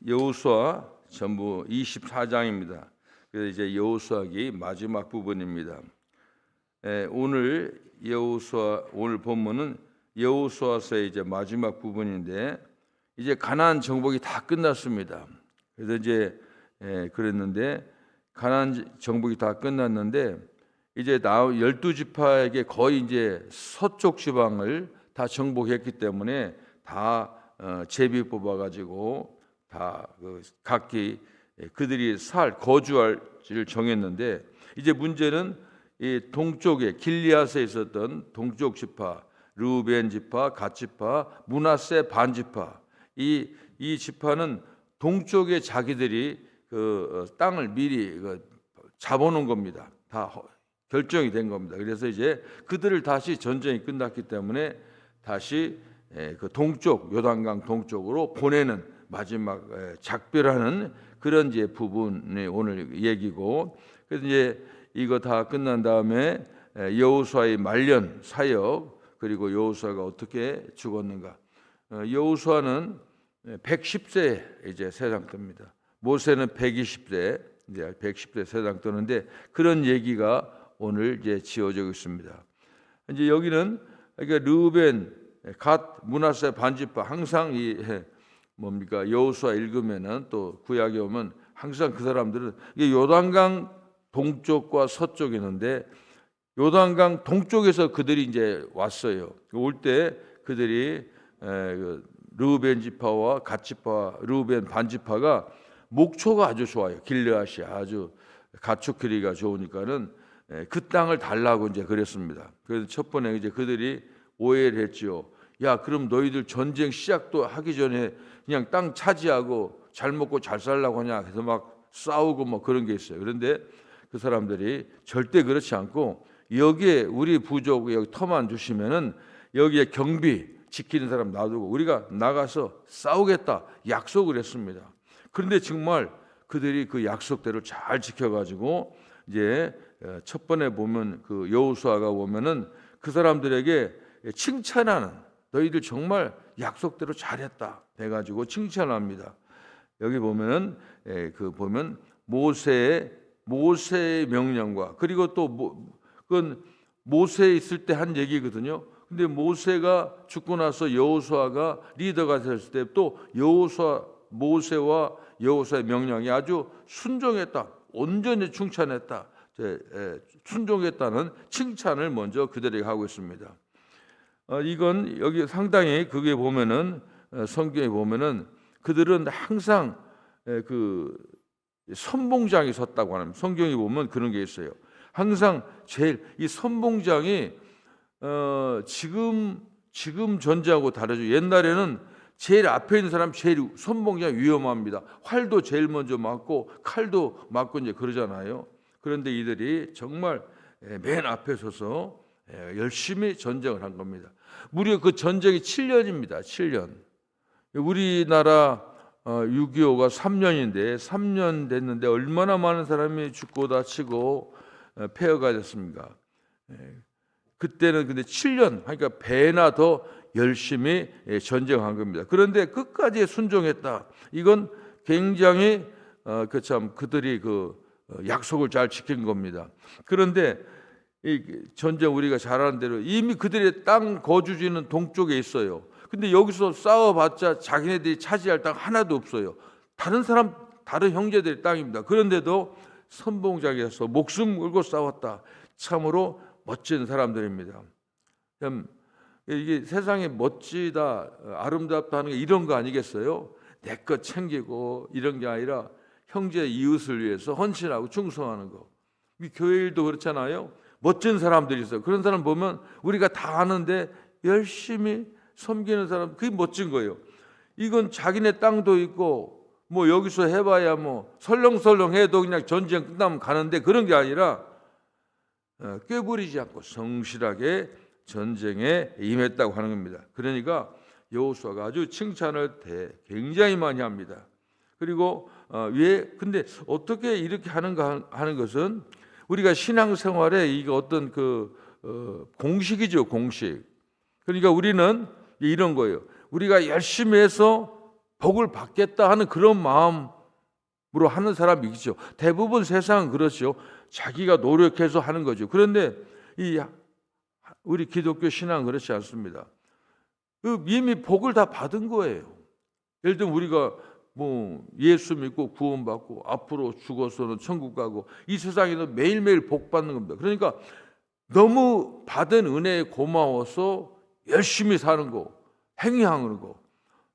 여호수아 전부 24장입니다. 그래서 이제 여호수아기 마지막 부분입니다. 오늘 본문은 여호수아서의 이제 마지막 부분인데 이제 가나안 정복이 다 끝났습니다. 그래서 이제 그랬는데 가나안 정복이 다 끝났는데 이제 12지파에게 거의 이제 서쪽 지방을 다 정복했기 때문에 다 제비 뽑아가지고 다 각기 그들이 거주할지를 정했는데 이제 문제는 이 동쪽에 길리앗에 있었던 동쪽 지파, 르우벤 지파, 갓 지파, 므낫세 반 지파 이 지파는 동쪽에 자기들이 그 땅을 미리 잡아놓은 겁니다. 다 결정이 된 겁니다. 그래서 이제 그들을 다시 전쟁이 끝났기 때문에 다시 그 동쪽 요단강 동쪽으로 보내는 마지막 작별하는 그런 이제 부분이 오늘 얘기고, 그래서 이제 이거 다 끝난 다음에 여호수아의 말년 사역, 그리고 여호수아가 어떻게 죽었는가. 여호수아는 110세 이제 세상 뜹니다. 모세는 120세 이제 110세 세상 뜨는데 그런 얘기가 오늘 이제 지어져 있습니다. 이제 여기는 그러니까 르우벤, 갓, 므낫세 반지파 항상 이 뭡니까 여호수아 읽으면은 또 구약에 오면 항상 그 사람들은 이게 요단강 동쪽과 서쪽이 있는데 요단강 동쪽에서 그들이 이제 왔어요. 올 때 그들이 르우벤 지파와 갓 지파, 르우벤 반지파가 목초가 아주 좋아요. 길르앗이 아주 가축기리가 좋으니까는 그 땅을 달라고 이제 그랬습니다. 그래서 첫 번에 이제 그들이 오해를 했지요. 야, 그럼 너희들 전쟁 시작도 하기 전에 그냥 땅 차지하고 잘 먹고 잘 살라고 하냐? 그래서 막 싸우고 뭐 그런 게 있어요. 그런데 그 사람들이 절대 그렇지 않고 여기에 우리 부족 여기 터만 주시면은 여기에 경비 지키는 사람 놔두고 우리가 나가서 싸우겠다 약속을 했습니다. 그런데 정말 그들이 그 약속대로 잘 지켜가지고 이제 첫 번에 보면 그 여호수아가 보면은 그 사람들에게 칭찬하는, 너희들 정말 약속대로 잘했다 해가지고 칭찬합니다. 여기 보면은 보면 모세의 명령과 그리고 또 그건 모세에 있을 때 한 얘기거든요. 근데 모세가 죽고 나서 여호수아가 리더가 됐을 때 또 모세와 여호수아의 명령이 아주 순종했다, 온전히 충천했다, 순종했다는 칭찬을 먼저 그들에게 하고 있습니다. 이건 여기 상당히 그게 보면은 성경에 보면은 그들은 항상 그 선봉장이 섰다고 하는, 성경에 보면 그런 게 있어요. 항상 제일 이 선봉장이 지금 전쟁하고 다르죠. 옛날에는 제일 앞에 있는 사람 제일 선봉장 위험합니다. 활도 제일 먼저 맞고 칼도 맞고 이제 그러잖아요. 그런데 이들이 정말 맨 앞에 서서 열심히 전쟁을 한 겁니다. 무려 그 전쟁이 7년입니다. 7년. 우리나라 6.25가 3년인데 3년 됐는데 얼마나 많은 사람이 죽고 다치고 폐허가 됐습니까? 그때는 근데 7년, 그러니까 배나 더 열심히 전쟁한 겁니다. 그런데 끝까지 순종했다. 이건 굉장히 그들이 약속을 잘 지킨 겁니다. 그런데 이 전쟁 우리가 잘 아는 대로 이미 그들의 땅 거주지는 동쪽에 있어요. 근데 여기서 싸워봤자 자기네들이 차지할 땅 하나도 없어요. 다른 형제들의 땅입니다. 그런데도 선봉장에서 목숨 걸고 싸웠다. 참으로 멋진 사람들입니다. 이게 세상에 멋지다, 아름답다 하는 게 이런 거 아니겠어요? 내 것 챙기고 이런 게 아니라 형제 이웃을 위해서 헌신하고 충성하는 거. 교회 일도 그렇잖아요. 멋진 사람들이 있어요. 그런 사람 보면 우리가 다 아는데 열심히 섬기는 사람, 그게 멋진 거예요. 이건 자기네 땅도 있고 뭐 여기서 해봐야 뭐 설렁설렁 해도 그냥 전쟁 끝나면 가는데 그런 게 아니라 꾀부리지 않고 성실하게 전쟁에 임했다고 하는 겁니다. 그러니까 여호수아가 아주 칭찬을 굉장히 많이 합니다. 그리고 근데 어떻게 이렇게 하는가 하는 것은 우리가 신앙생활에 이게 어떤 공식이죠, 공식. 그러니까 우리는 이런 거예요. 우리가 열심히 해서 복을 받겠다 하는 그런 마음으로 하는 사람이 있죠. 대부분 세상은 그렇죠. 자기가 노력해서 하는 거죠. 그런데 우리 기독교 신앙은 그렇지 않습니다. 이미 복을 다 받은 거예요. 예를 들면 우리가 뭐 예수 믿고 구원받고 앞으로 죽어서는 천국 가고 이 세상에는 매일매일 복 받는 겁니다. 그러니까 너무 받은 은혜에 고마워서 열심히 사는 거, 행위하는 거,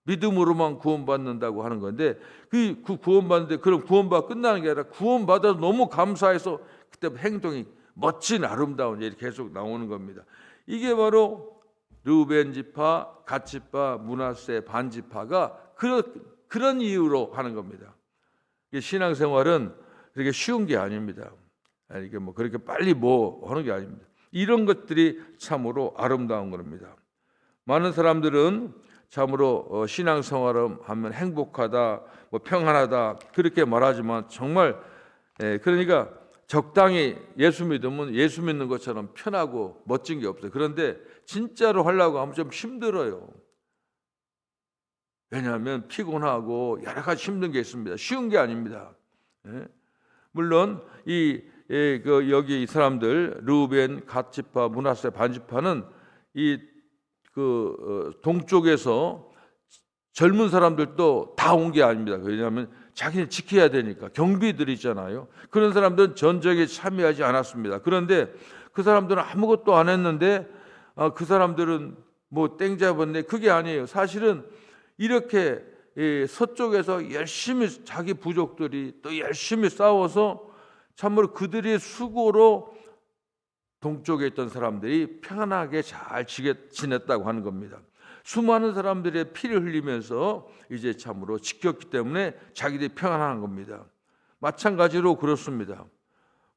믿음으로만 구원받는다고 하는 건데 그 구원받는데 그럼 구원받아 끝나는 게 아니라 구원받아서 너무 감사해서 그때 행동이 멋진 아름다운 일이 계속 나오는 겁니다. 이게 바로 르우벤 지파, 갓 지파, 므낫세 반 지파가 그런 이유로 하는 겁니다. 신앙생활은 그렇게 쉬운 게 아닙니다. 이게 뭐 그렇게 빨리 뭐 하는 게 아닙니다. 이런 것들이 참으로 아름다운 겁니다. 많은 사람들은 참으로 신앙생활을 하면 행복하다, 뭐 평안하다 그렇게 말하지만 정말 그러니까 적당히 예수 믿으면 예수 믿는 것처럼 편하고 멋진 게 없어요. 그런데 진짜로 하려고 하면 좀 힘들어요. 왜냐하면 피곤하고 여러 가지 힘든 게 있습니다. 쉬운 게 아닙니다. 물론 여기 이 사람들 르우벤, 갓 지파, 므낫세 반 지파는 동쪽에서 젊은 사람들도 다 온 게 아닙니다. 왜냐하면 자기는 지켜야 되니까 경비들 있잖아요. 그런 사람들은 전쟁에 참여하지 않았습니다. 그런데 그 사람들은 아무것도 안 했는데 그 사람들은 뭐 땡 잡았네 그게 아니에요. 사실은 이렇게 서쪽에서 열심히 자기 부족들이 또 열심히 싸워서 참으로 그들의 수고로 동쪽에 있던 사람들이 평안하게 잘 지냈다고 하는 겁니다. 수많은 사람들의 피를 흘리면서 이제 참으로 지켰기 때문에 자기들이 평안한 겁니다. 마찬가지로 그렇습니다.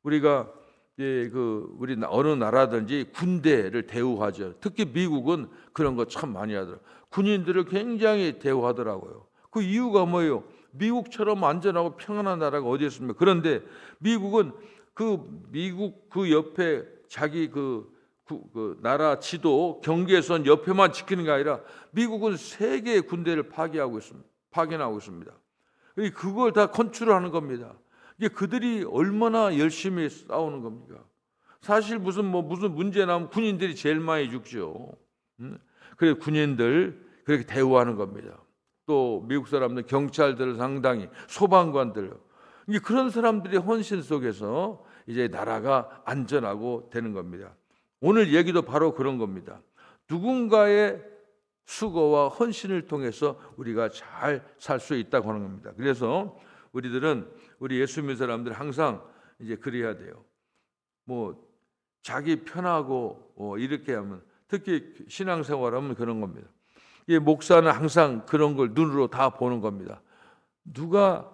우리가 우리 어느 나라든지 군대를 대우하죠. 특히 미국은 그런 거 참 많이 하더라고요. 군인들을 굉장히 대우하더라고요. 그 이유가 뭐예요? 미국처럼 안전하고 평안한 나라가 어디 있습니까? 그런데 미국은 미국 그 옆에 자기 그 나라 지도 경계선 옆에만 지키는 게 아니라 미국은 세계의 군대를 파견하고 있습니다. 그걸 다 컨트롤하는 겁니다. 이게 그들이 얼마나 열심히 싸우는 겁니까? 사실 무슨 문제 나면 군인들이 제일 많이 죽죠. 그래서 군인들 그렇게 대우하는 겁니다. 또 미국 사람들 경찰들을 상당히 소방관들 그런 사람들의 헌신 속에서 이제 나라가 안전하고 되는 겁니다. 오늘 얘기도 바로 그런 겁니다. 누군가의 수고와 헌신을 통해서 우리가 잘 살 수 있다고 하는 겁니다. 그래서 우리 예수 믿는 사람들 항상 이제 그래야 돼요. 뭐 자기 편하고 이렇게 하면 특히 신앙생활하면 그런 겁니다. 목사는 항상 그런 걸 눈으로 다 보는 겁니다. 누가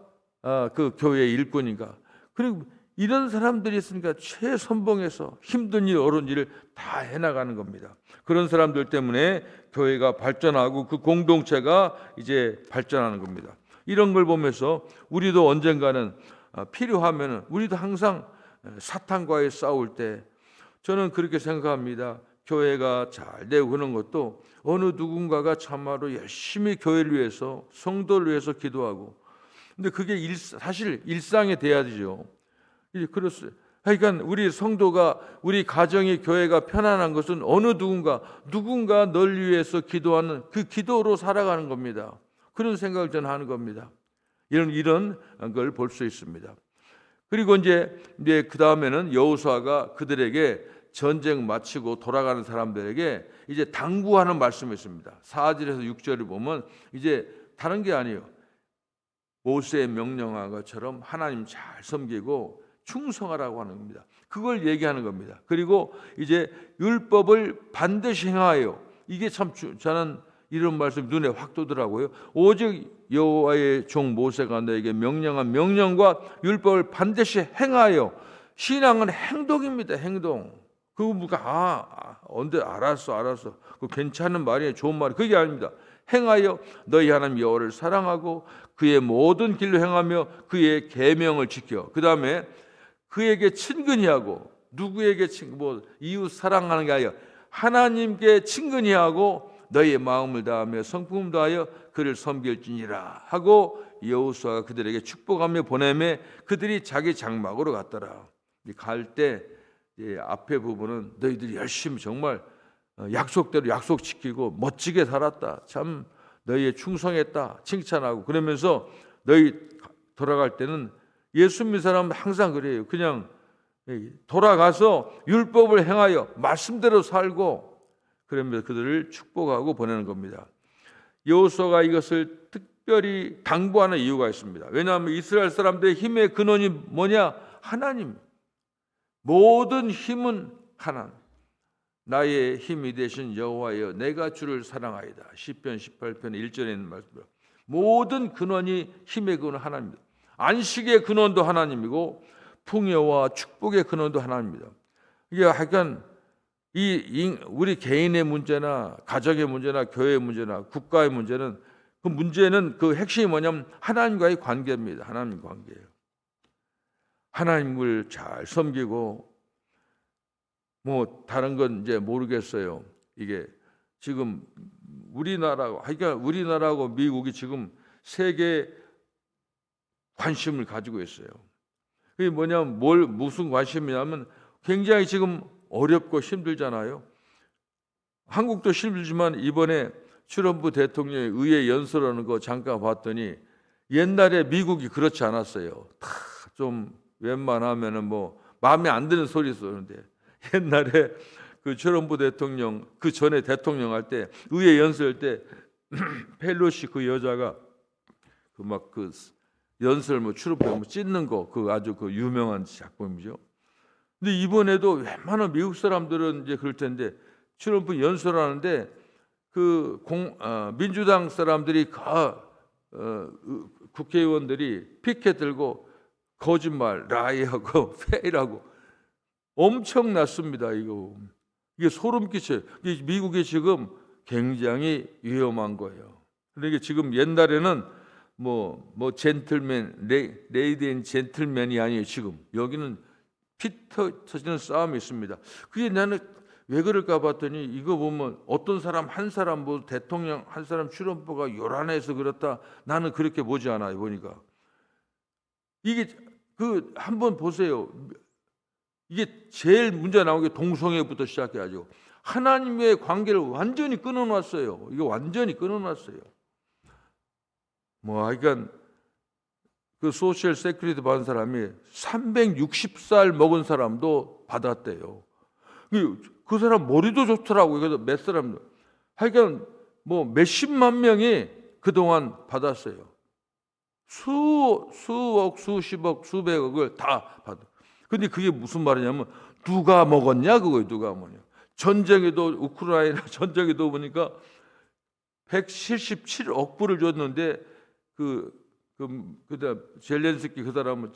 그 교회의 일꾼인가? 그리고 이런 사람들이 있으니까 최선봉에서 힘든 일, 어려운 일을 다 해나가는 겁니다. 그런 사람들 때문에 교회가 발전하고 그 공동체가 이제 발전하는 겁니다. 이런 걸 보면서 우리도 언젠가는 필요하면 우리도 항상 사탄과의 싸울 때 저는 그렇게 생각합니다. 교회가 잘 되고 그런 것도 어느 누군가가 참말로 열심히 교회를 위해서 성도를 위해서 기도하고 근데 그게 사실 일상이 돼야 되죠. 그렇어요. 그러니까 우리 성도가 우리 가정이 교회가 편안한 것은 어느 누군가 널 위해서 기도하는 그 기도로 살아가는 겁니다. 그런 생각을 저는 하는 겁니다. 이런 걸 볼 수 있습니다. 그리고 이제 그 다음에는 여호수아가 그들에게 전쟁 마치고 돌아가는 사람들에게 이제 당부하는 말씀이 있습니다. 4절에서 6절을 보면 이제 다른 게 아니에요. 모세의 명령한 것처럼 하나님 잘 섬기고 충성하라고 하는 겁니다. 그걸 얘기하는 겁니다. 그리고 이제 율법을 반드시 행하여 이게 참 저는 이런 말씀 눈에 확 띄더라고요. 오직 여호와의 종 모세가 너에게 명령한 명령과 율법을 반드시 행하여 신앙은 행동입니다. 행동. 언제 알았어. 그 괜찮은 말이에요. 좋은 말이 그게 아닙니다. 행하여 너희 하나님 여호와를 사랑하고 그의 모든 길로 행하며 그의 계명을 지켜. 그 다음에 그에게 친근히 하고 누구에게 이웃 사랑하는 게 아니라 하나님께 친근히 하고 너희의 마음을 다하며 성품을 다하여 그를 섬길지니라 하고 여호수아가 그들에게 축복하며 보내매 그들이 자기 장막으로 갔더라. 갈 때 앞에 부분은 너희들이 열심히 정말 약속대로 약속 지키고 멋지게 살았다. 참 너희의 충성했다. 칭찬하고 그러면서 너희 돌아갈 때는 예수 믿는 사람은 항상 그래요. 그냥 돌아가서 율법을 행하여 말씀대로 살고 그러면서 그들을 축복하고 보내는 겁니다. 여호수아가 이것을 특별히 당부하는 이유가 있습니다. 왜냐하면 이스라엘 사람들의 힘의 근원이 뭐냐? 하나님. 모든 힘은 하나님. 나의 힘이 되신 여호와여 내가 주를 사랑하이다. 시편 18편 1절에 있는 말씀입니다. 모든 근원이 힘의 근원 하나님입니다. 안식의 근원도 하나님이고 풍요와 축복의 근원도 하나님입니다. 이게 하여간 우리 개인의 문제나 가정의 문제나 교회의 문제나 국가의 문제는 그 핵심이 뭐냐면 하나님과의 관계입니다. 하나님 관계예요. 하나님을 잘 섬기고 뭐 다른 건 이제 모르겠어요. 이게 지금 우리나라하고 미국이 지금 세계 관심을 가지고 있어요. 그게 뭐냐면 무슨 관심이냐면 굉장히 지금 어렵고 힘들잖아요. 한국도 힘들지만 이번에 트럼프 대통령이 의회 연설하는 거 잠깐 봤더니 옛날에 미국이 그렇지 않았어요. 다 좀 웬만하면은 뭐 마음에 안 드는 소리 쏘는데 옛날에 그 트럼프 대통령 그 전에 대통령 할 때 의회 연설할 때 펠로시 그 여자가 그 연설 트럼프 찢는 거 그 아주 그 유명한 작품이죠. 근데 이번에도 웬만한 미국 사람들은 이제 그럴 텐데 트럼프 연설하는데 민주당 사람들이 국회의원들이 피켓 들고 거짓말, 라이하고 페이라고 엄청났습니다. 이게 소름 끼쳐요. 미국이 지금 굉장히 위험한 거예요. 그러니까 지금 옛날에는 젠틀맨, 레이디 앤 젠틀맨이 아니에요. 지금 여기는 피 터지는 싸움이 있습니다. 그게 나는 왜 그럴까 봤더니 이거 보면 어떤 사람 한 사람 대통령 한 사람 트럼프가 요란해서 그렇다. 나는 그렇게 보지 않아요. 보니까 이게 한번 보세요. 이게 제일 문제 나온 게 동성애부터 시작해가지고 하나님의 관계를 완전히 끊어놨어요. 이거 완전히 끊어놨어요. 그러니까 그 소셜 세큐리티 받은 사람이 360살 먹은 사람도 받았대요. 그 사람 머리도 좋더라고요. 그래서 몇 사람도 하여간 몇십만 명이 그동안 받았어요. 수억, 수십억, 수백억을 다 받아. 근데 그게 무슨 말이냐면 누가 먹었냐 그거예요. 누가 먹냐. 전쟁에도 우크라이나 전쟁에도 보니까 177억 불을 줬는데 그다음 젤렌스키 그 사람은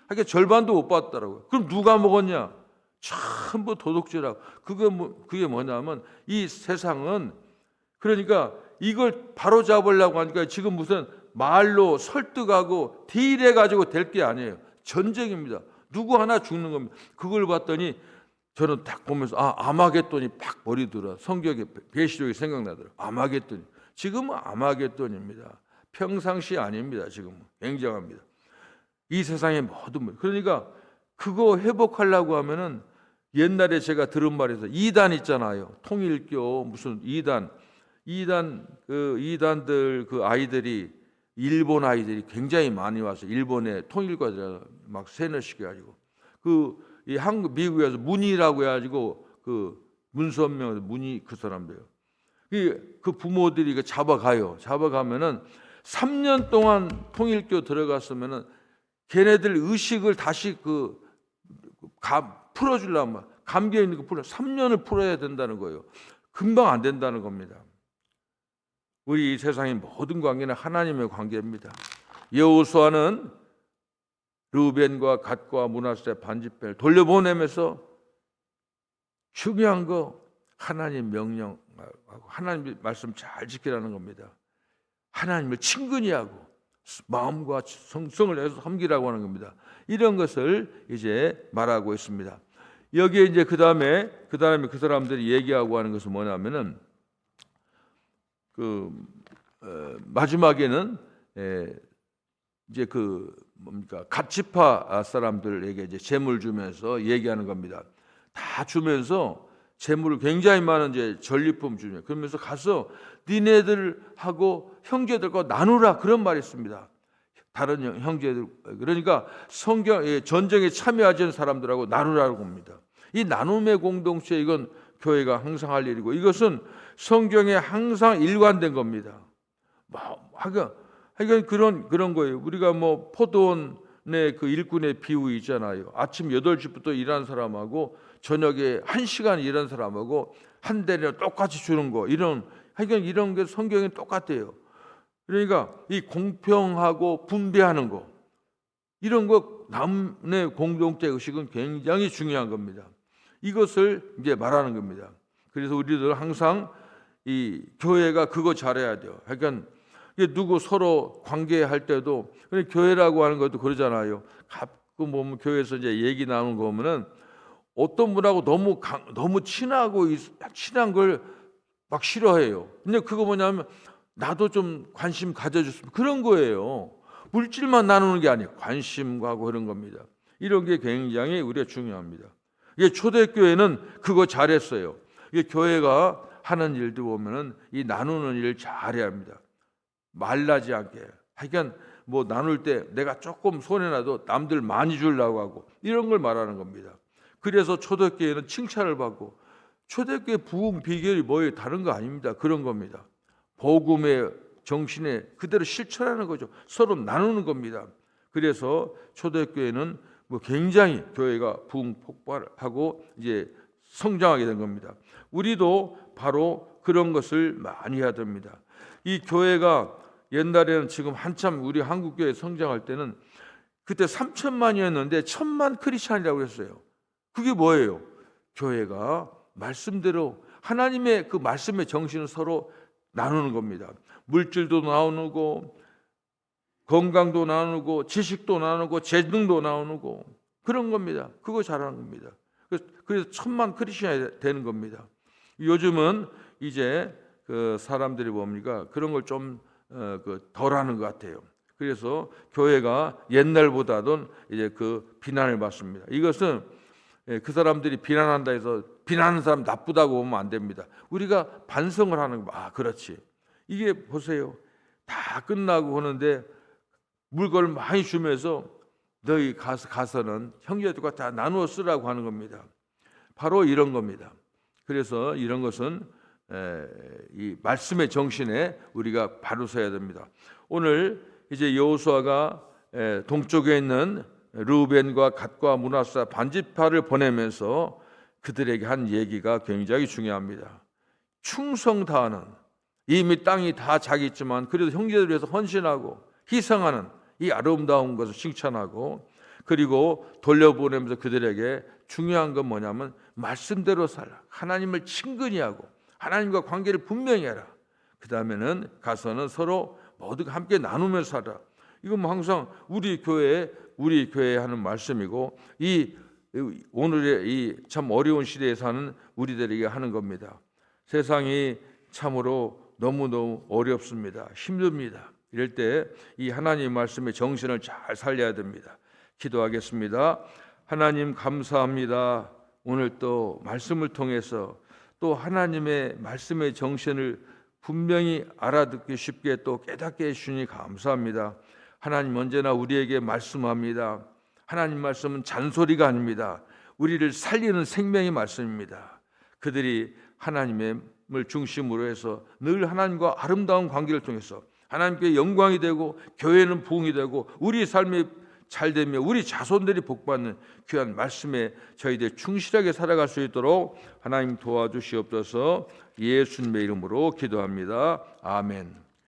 하여간 절반도 못 받더라고요. 그럼 누가 먹었냐? 전부 도둑질하고. 그게 뭐냐면 이 세상은 그러니까 이걸 바로 잡으려고 하니까 지금 무슨 말로 설득하고 딜해 가지고 될 게 아니에요. 전쟁입니다. 누구 하나 죽는 겁니다. 그걸 봤더니 저는 딱 보면서 아마겟돈이 팍 머리 들어. 성경에 계시록이 생각나더라고요. 아마겟돈. 지금은 아마겟돈입니다. 평상시 아닙니다. 지금은 굉장합니다. 이 세상의 모든 그러니까 그거 회복하려고 하면은 옛날에 제가 들은 말에서 이단 있잖아요. 통일교 무슨 이단들 그 아이들이 일본 아이들이 굉장히 많이 와서 일본에 통일과들 막 세뇌시켜가지고 미국에서 문이라고 해가지고 문선명 문이 그 사람들 그 부모들이 잡아가면은 3년 동안 통일교 들어갔으면은 걔네들 의식을 다시 풀어주려면 감겨 있는 거 3년을 풀어야 된다는 거예요. 금방 안 된다는 겁니다. 우리 이 세상의 모든 관계는 하나님의 관계입니다. 여호수아는 르우벤과 갓과 므낫세 반지파를 돌려보내면서 중요한 거 하나님 명령하고 하나님 말씀 잘 지키라는 겁니다. 하나님을 친근히 하고 마음과 성성을 해서 섬기라고 하는 겁니다. 이런 것을 이제 말하고 있습니다. 여기에 이제 그 다음에 그 사람들이 얘기하고 하는 것은 뭐냐면은 마지막에는 이제 갓지파 사람들에게 이제 재물 주면서 얘기하는 겁니다. 다 주면서 재물을 굉장히 많은 이제 전리품 주냐. 그러면서 가서 니네들하고 형제들과 나누라 그런 말이 있습니다. 다른 형제들, 그러니까 전쟁에 참여하지 않은 사람들하고 나누라고 합니다. 이 나눔의 공동체, 이건 교회가 항상 할 일이고, 이것은 성경에 항상 일관된 겁니다. 하여간 그런 거예요. 우리가 포도원의 그 일꾼의 비유 있잖아요. 아침 8시부터 일하는 사람하고 저녁에 1시간 일하는 사람하고 한 대를 똑같이 주는 거, 하여간 이런 게 성경에 똑같아요. 그러니까 이 공평하고 분배하는 거, 이런 거 남의 공동체 의식은 굉장히 중요한 겁니다. 이것을 이제 말하는 겁니다. 그래서 우리들 항상 이 교회가 그거 잘해야 돼요. 그러니까 누구 서로 관계할 때도, 교회라고 하는 것도 그러잖아요. 가끔 보면 교회에서 이제 얘기 나오는 거 보면은 어떤 분하고 너무 친한 걸 막 싫어해요. 근데 그거 뭐냐면 나도 좀 관심 가져줬으면, 그런 거예요. 물질만 나누는 게 아니에요. 관심과 그런 겁니다. 이런 게 굉장히 우리가 중요합니다. 이게 초대교회는 그거 잘했어요. 이게 교회가 하는 일도 보면은 이 나누는 일 잘해야 합니다. 말라지 않게. 하여간 나눌 때 내가 조금 손해나도 남들 많이 주려고 하고, 이런 걸 말하는 겁니다. 그래서 초대교회는 칭찬을 받고, 초대교회 부흥 비결이 뭐예요? 다른 거 아닙니다. 그런 겁니다. 복음의 정신에 그대로 실천하는 거죠. 서로 나누는 겁니다. 그래서 초대교회는 굉장히 교회가 부흥 폭발하고 이제 성장하게 된 겁니다. 우리도 바로 그런 것을 많이 해야 됩니다. 이 교회가 옛날에는, 지금 한참 우리 한국교회 성장할 때는 그때 3천만이었는데 1,000만 크리스찬이라고 했어요. 그게 뭐예요? 교회가 말씀대로 하나님의 그 말씀의 정신을 서로 나누는 겁니다. 물질도 나누고, 건강도 나누고, 지식도 나누고, 재능도 나누고, 그런 겁니다. 그거 잘하는 겁니다. 그래서 1,000만 크리스찬이 되는 겁니다. 요즘은 이제 그 사람들이 뭡니까? 그런 걸 좀 덜하는 것 같아요. 그래서 교회가 옛날보다는 이제 그 비난을 받습니다. 이것은 그 사람들이 비난한다 해서 비난하는 사람 나쁘다고 보면 안 됩니다. 우리가 반성을 하는 거. 그렇지. 이게 보세요. 다 끝나고 하는데 물건을 많이 주면서 너희 가서는 형제들과 다 나누어 쓰라고 하는 겁니다. 바로 이런 겁니다. 그래서 이런 것은 이 말씀의 정신에 우리가 바로 서야 됩니다. 오늘 이제 여호수아가 동쪽에 있는 르우벤과 갓과 므낫세 반지파를 보내면서 그들에게 한 얘기가 굉장히 중요합니다. 충성 다하는, 이미 땅이 다 자기 있지만 그래도 형제들을 위해서 헌신하고 희생하는 이 아름다운 것을 칭찬하고, 그리고 돌려보내면서 그들에게 중요한 건 뭐냐면 말씀대로 살라. 하나님을 친근히 하고 하나님과 관계를 분명히 해라. 그 다음에는 가서는 서로 모두가 함께 나누면서 살아. 이건 항상 우리 교회에 하는 말씀이고, 오늘의 이 참 어려운 시대에 사는 우리들에게 하는 겁니다. 세상이 참으로 너무너무 어렵습니다. 힘듭니다. 이럴 때 이 하나님 말씀의 정신을 잘 살려야 됩니다. 기도하겠습니다. 하나님 감사합니다. 오늘 또 말씀을 통해서 또 하나님의 말씀의 정신을 분명히 알아듣기 쉽게 또 깨닫게 해주시니 감사합니다. 하나님 언제나 우리에게 말씀합니다. 하나님 말씀은 잔소리가 아닙니다. 우리를 살리는 생명의 말씀입니다. 그들이 하나님을 중심으로 해서 늘 하나님과 아름다운 관계를 통해서 하나님께 영광이 되고 교회는 부흥이 되고 우리 삶이 잘되며 우리 자손들이 복받는 귀한 말씀에 저희들 충실하게 살아갈 수 있도록 하나님 도와주시옵소서. 예수님의 이름으로 기도합니다. 아멘.